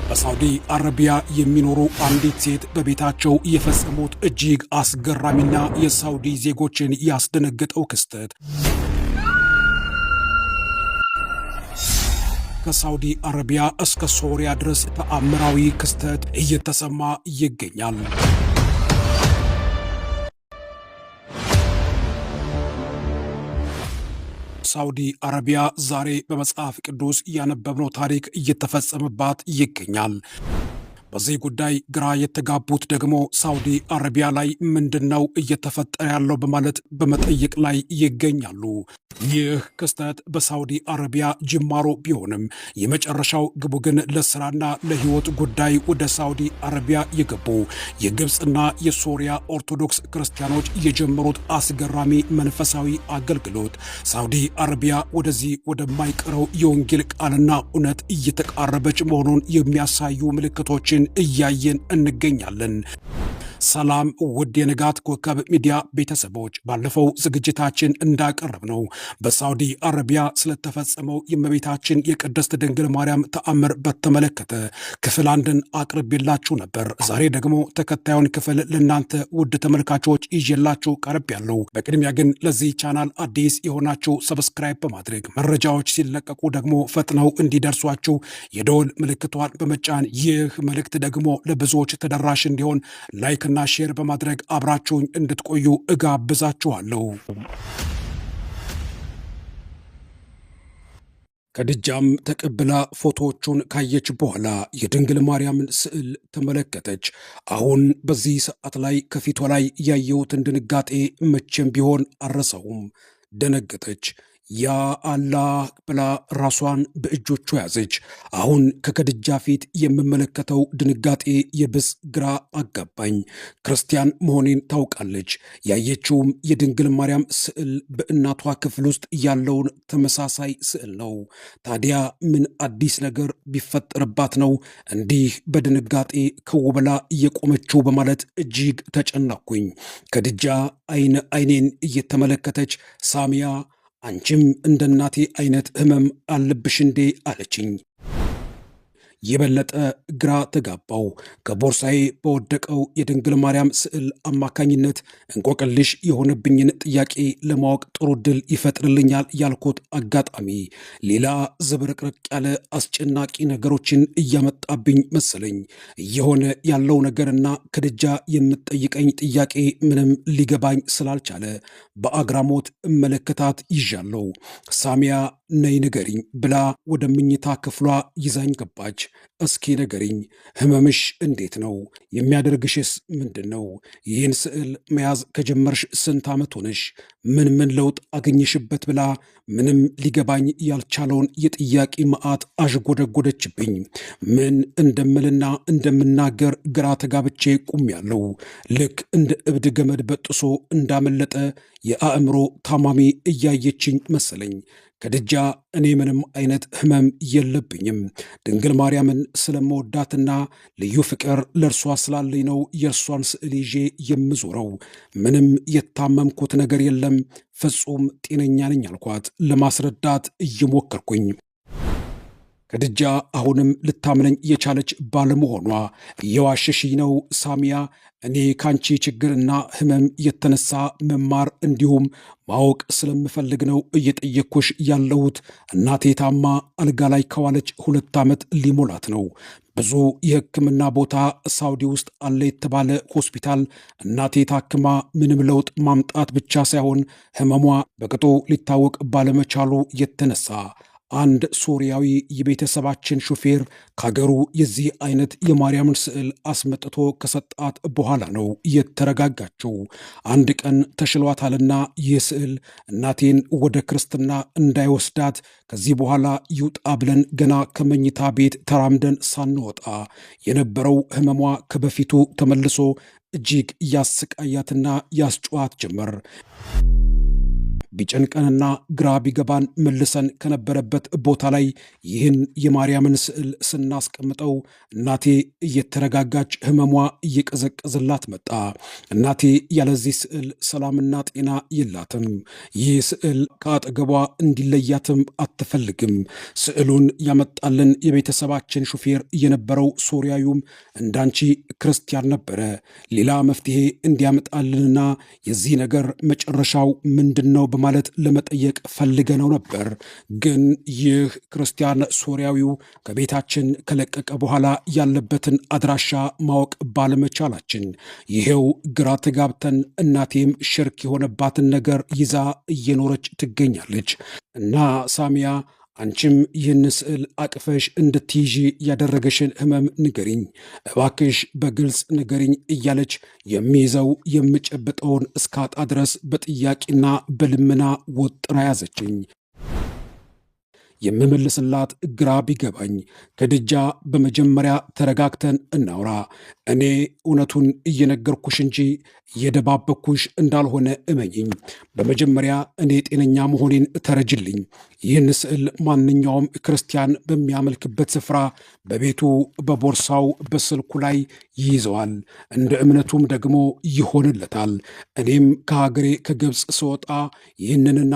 በሳውዲ አረቢያ የሚኖሩ አንዲት ሴት በቤታቸው የፈጸሙት እጅግ አስገራሚና የሳውዲ ዜጎችን ያስደነገጠው ክስተት ከሳውዲ አረቢያ እስከ ሶሪያ ድረስ ተአምራዊ ክስተት እየተሰማ ይገኛል። ሳውዲ አረቢያ ዛሬ በመጽሐፍ ቅዱስ ያነበብነው ታሪክ እየተፈጸመባት ይገኛል። በዚህ ጉዳይ ግራ የተጋቡት ደግሞ ሳውዲ አረቢያ ላይ ምንድነው እየተፈጠረ ያለው በማለት በመጠየቅ ላይ ይገኛሉ። ይህ ክስተት በሳውዲ አረቢያ ጅማሮ ቢሆንም የመጨረሻው ግቡ ግን ለስራና ለህይወት ጉዳይ ወደ ሳውዲ አረቢያ የገቡ የግብፅና የሶሪያ ኦርቶዶክስ ክርስቲያኖች የጀመሩት አስገራሚ መንፈሳዊ አገልግሎት ሳውዲ አረቢያ ወደዚህ ወደማይቀረው የወንጌል ቃልና እውነት እየተቃረበች መሆኑን የሚያሳዩ ምልክቶችን እያየን እንገኛለን። ሰላም ውድ የንጋት ኮከብ ሚዲያ ቤተሰቦች፣ ባለፈው ዝግጅታችን እንዳቀረብነው በሳውዲ አረቢያ ስለተፈጸመው የእመቤታችን የቅድስት ድንግል ማርያም ተአምር በተመለከተ ክፍል አንድን አቅርቤላችሁ ነበር። ዛሬ ደግሞ ተከታዩን ክፍል ለእናንተ ውድ ተመልካቾች ይዤላችሁ ቀርቤያለሁ። በቅድሚያ ግን ለዚህ ቻናል አዲስ የሆናችሁ ሰብስክራይብ በማድረግ መረጃዎች ሲለቀቁ ደግሞ ፈጥነው እንዲደርሷችሁ የደወል ምልክቷን በመጫን ይህ መልእክት ደግሞ ለብዙዎች ተደራሽ እንዲሆን ላይክ እና ሼር በማድረግ አብራችሁኝ እንድትቆዩ እጋብዛችኋለሁ። ከድጃም ተቀብላ ፎቶዎቹን ካየች በኋላ የድንግል ማርያምን ስዕል ተመለከተች። አሁን በዚህ ሰዓት ላይ ከፊቷ ላይ ያየሁትን ድንጋጤ መቼም ቢሆን አረሳውም። ደነገጠች። ያ አላህ ብላ ራሷን በእጆቿ ያዘች። አሁን ከከድጃ ፊት የምመለከተው ድንጋጤ የብስ ግራ አጋባኝ። ክርስቲያን መሆኔን ታውቃለች። ያየችውም የድንግል ማርያም ስዕል በእናቷ ክፍል ውስጥ ያለውን ተመሳሳይ ስዕል ነው። ታዲያ ምን አዲስ ነገር ቢፈጠርባት ነው እንዲህ በድንጋጤ ከውበላ እየቆመችው በማለት እጅግ ተጨናኩኝ። ከድጃ አይኔን እየተመለከተች ሳሚያ አንቺም እንደ እናቴ አይነት ህመም አለብሽ እንዴ አለችኝ። የበለጠ ግራ ተጋባው። ከቦርሳዬ በወደቀው የድንግል ማርያም ስዕል አማካኝነት እንቆቅልሽ የሆነብኝን ጥያቄ ለማወቅ ጥሩ ድል ይፈጥርልኛል ያልኩት አጋጣሚ ሌላ ዝብርቅርቅ ያለ አስጨናቂ ነገሮችን እያመጣብኝ መሰለኝ። እየሆነ ያለው ነገርና ከድጃ የምትጠይቀኝ ጥያቄ ምንም ሊገባኝ ስላልቻለ በአግራሞት እመለከታት ይዣለሁ። ሳሚያ ነይ ንገሪኝ ብላ ወደ ምኝታ ክፍሏ ይዛኝ ገባች። እስኪ ንገሪኝ፣ ህመምሽ እንዴት ነው? የሚያደርግሽስ ምንድን ነው? ይህን ስዕል መያዝ ከጀመርሽ ስንት ዓመት ሆነሽ? ምን ለውጥ አገኘሽበት? ብላ ምንም ሊገባኝ ያልቻለውን የጥያቄ መዓት አዥጎደጎደችብኝ። ምን እንደምልና እንደምናገር ግራ ተጋብቼ ቁሜያለሁ። ልክ እንደ እብድ ገመድ በጥሶ እንዳመለጠ የአእምሮ ታማሚ እያየችኝ መሰለኝ። ከድጃ እኔ ምንም አይነት ህመም የለብኝም። ድንግል ማርያምን ስለመወዳትና ልዩ ፍቅር ለእርሷ ስላለኝ ነው የእርሷን ስዕል ይዤ የምዞረው። ምንም የታመምኩት ነገር የለም፣ ፍጹም ጤነኛ ነኝ አልኳት ለማስረዳት እየሞከርኩኝ። ከድጃ አሁንም ልታምነኝ የቻለች ባለመሆኗ እየዋሸሽኝ ነው ሳሚያ፣ እኔ ካንቺ ችግርና ህመም የተነሳ መማር እንዲሁም ማወቅ ስለምፈልግ ነው እየጠየቅኩሽ ያለሁት። እናቴ ታማ አልጋ ላይ ከዋለች 2 ዓመት ሊሞላት ነው። ብዙ የሕክምና ቦታ ሳውዲ ውስጥ አለ የተባለ ሆስፒታል እናቴ ታክማ ምንም ለውጥ ማምጣት ብቻ ሳይሆን ህመሟ በቅጡ ሊታወቅ ባለመቻሉ የተነሳ አንድ ሶሪያዊ የቤተሰባችን ሹፌር ከሀገሩ የዚህ አይነት የማርያምን ስዕል አስመጥቶ ከሰጣት በኋላ ነው የተረጋጋችው። አንድ ቀን ተሽሏታልና ይህ ስዕል እናቴን ወደ ክርስትና እንዳይወስዳት ከዚህ በኋላ ይውጣ ብለን ገና ከመኝታ ቤት ተራምደን ሳንወጣ የነበረው ህመሟ ከበፊቱ ተመልሶ እጅግ ያስቃያትና ያስጨዋት ጀመር። ቢጨንቀንና ግራ ቢገባን መልሰን ከነበረበት ቦታ ላይ ይህን የማርያምን ስዕል ስናስቀምጠው እናቴ እየተረጋጋች ህመሟ እየቀዘቀዘላት መጣ። እናቴ ያለዚህ ስዕል ሰላምና ጤና የላትም። ይህ ስዕል ከአጠገቧ እንዲለያትም አትፈልግም። ስዕሉን ያመጣልን የቤተሰባችን ሹፌር የነበረው ሶርያዊውም እንዳንቺ ክርስቲያን ነበረ። ሌላ መፍትሄ እንዲያመጣልንና የዚህ ነገር መጨረሻው ምንድን ነው በማለት ለመጠየቅ ፈልገነው ነበር። ግን ይህ ክርስቲያን ሶርያዊው ከቤታችን ከለቀቀ በኋላ ያለበትን አድራሻ ማወቅ ባለመቻላችን ይሄው ግራ ተጋብተን እናቴም ሽርክ የሆነባትን ነገር ይዛ እየኖረች ትገኛለች። እና ሳሚያ አንቺም ይህን ስዕል አቅፈሽ እንድትይዢ ያደረገሽን ህመም ንገሪኝ እባክሽ በግልጽ ንገሪኝ እያለች የሚይዘው የምጨብጠውን እስካጣ ድረስ በጥያቄና በልመና ወጥራ ያዘችኝ። የምመልስላት ግራ ቢገባኝ ከድጃ በመጀመሪያ ተረጋግተን እናውራ። እኔ እውነቱን እየነገርኩሽ እንጂ እየደባበኩሽ እንዳልሆነ እመኝኝ። በመጀመሪያ እኔ ጤነኛ መሆኔን ተረጅልኝ። ይህን ስዕል ማንኛውም ክርስቲያን በሚያመልክበት ስፍራ በቤቱ፣ በቦርሳው፣ በስልኩ ላይ ይይዘዋል። እንደ እምነቱም ደግሞ ይሆንለታል። እኔም ከሀገሬ ከግብፅ ስወጣ ይህንንና